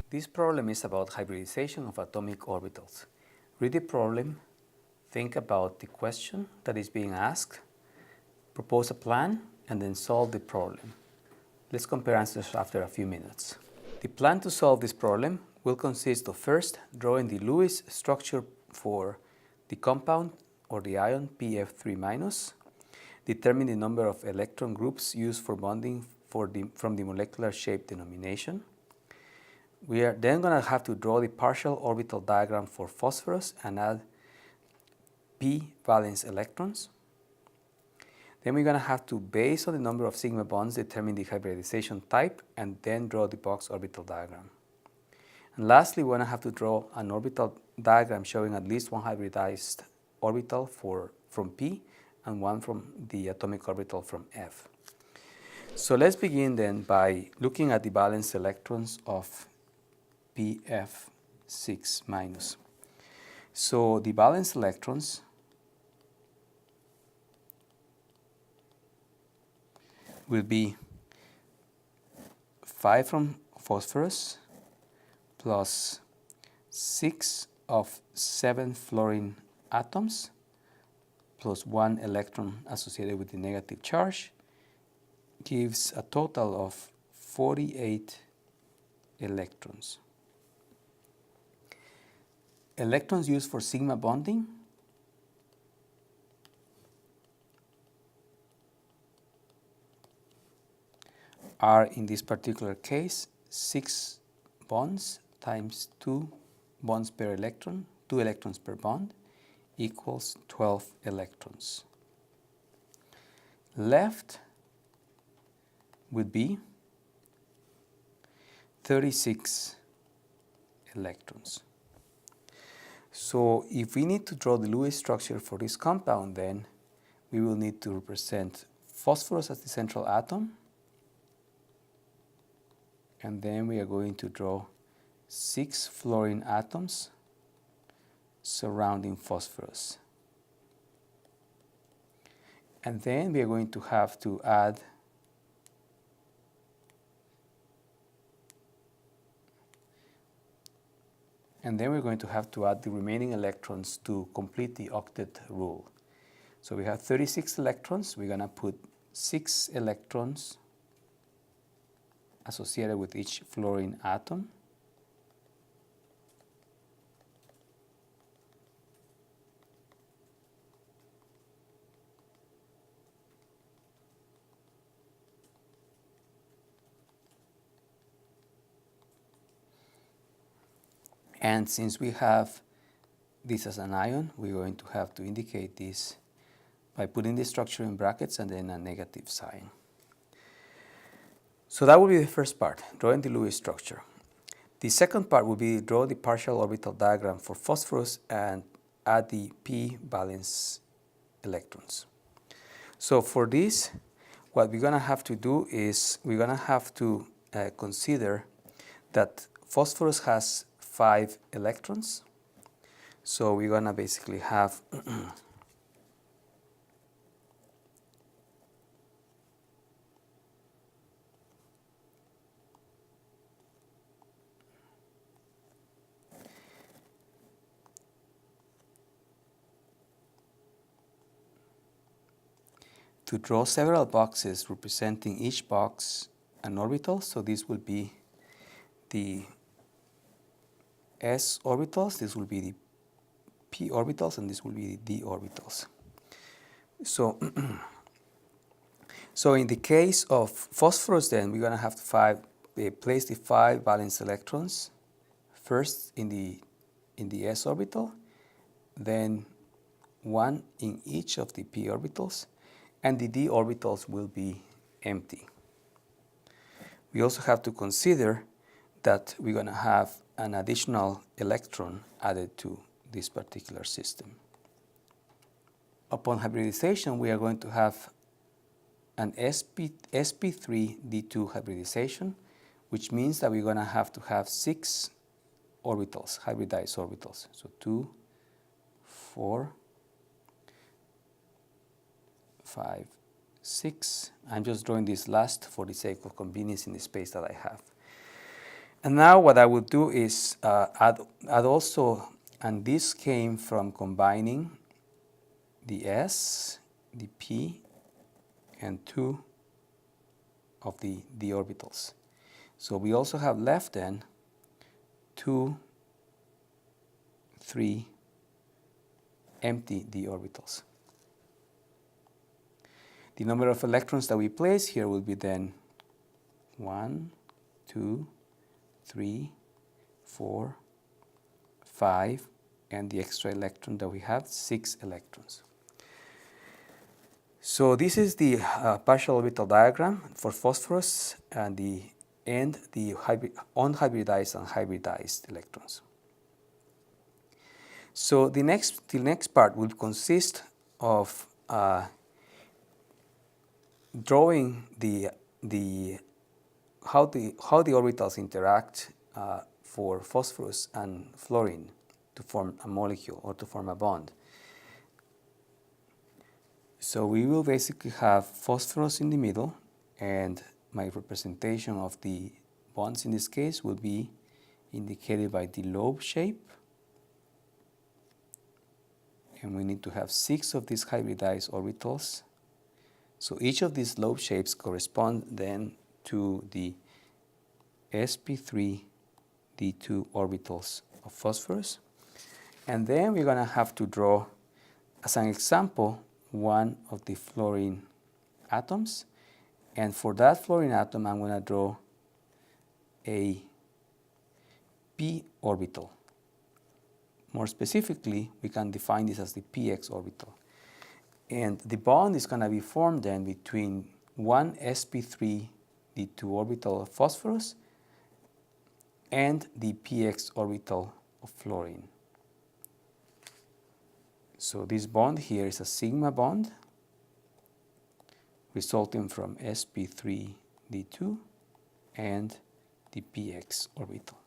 This problem is about hybridization of atomic orbitals. Read the problem, think about the question that is being asked, propose a plan, and then solve the problem. Let's compare answers after a few minutes. The plan to solve this problem will consist of first drawing the Lewis structure for the compound or the ion Pf3-, determine the number of electron groups used for bonding from the molecular shape denomination. We are then going to have to draw the partial orbital diagram for phosphorus and add p valence electrons. Then we're going to have to, based on the number of sigma bonds, determine the hybridization type and then draw the box orbital diagram. And lastly, we're going to have to draw an orbital diagram showing at least one hybridized orbital from p and one from the atomic orbital from F. So let's begin then by looking at the valence electrons of Pf6-. So the valence electrons will be 5 from phosphorus plus 6 of 7 fluorine atoms plus 1 electron associated with the negative charge gives a total of 48 electrons. Electrons used for sigma bonding are, in this particular case, 6 bonds times 2 bonds per electron, 2 electrons per bond, equals 12 electrons. Left would be 36 electrons. So if we need to draw the Lewis structure for this compound, then we will need to represent phosphorus as the central atom, and then we are going to draw 6 fluorine atoms surrounding phosphorus. And then we are going to have to add the remaining electrons to complete the octet rule. So we have 36 electrons. We're going to put 6 electrons associated with each fluorine atom. And since we have this as an ion, we're going to have to indicate this by putting the structure in brackets and then a negative sign. So that will be the first part, drawing the Lewis structure. The second part will be draw the partial orbital diagram for phosphorus and add the p valence electrons. So for this, what we're going to have to do is we're going to have to consider that phosphorus has 5 electrons. So we're going to basically have to draw several boxes representing each box an orbital. So this will be the S orbitals, this will be the P orbitals, and this will be the D orbitals. So, so in the case of phosphorus, then we're going to have to place the 5 valence electrons first in the S orbital, then 1 in each of the P orbitals, and the D orbitals will be empty. We also have to consider that we're going to have an additional electron added to this particular system. Upon hybridization, we are going to have an sp3d2 hybridization, which means that we're going to have 6 orbitals, hybridized orbitals. So 2, 4, 5, 6. I'm just drawing this last for the sake of convenience in the space that I have. And now what I would do is add also, and this came from combining the S, the P, and 2 of the orbitals. So we also have left then 2, 3 empty d orbitals. The number of electrons that we place here will be then 1, 2, 3, 4, 5, and the extra electron that we have, 6 electrons. So this is the partial orbital diagram for phosphorus and the unhybridized and hybridized electrons. So the next part will consist of drawing how the orbitals interact for phosphorus and fluorine to form a molecule or to form a bond. So we will basically have phosphorus in the middle, and my representation of the bonds in this case will be indicated by the lobe shape. And we need to have 6 of these hybridized orbitals. So each of these lobe shapes correspond then to the sp3 d2 orbitals of phosphorus. And then we're going to have to draw, as an example, one of the fluorine atoms. And for that fluorine atom, I'm going to draw a p orbital. More specifically, we can define this as the px orbital. And the bond is going to be formed then between one sp3 d2 orbital of phosphorus and the px orbital of fluorine. So this bond here is a sigma bond resulting from sp3 d2 and the px orbital.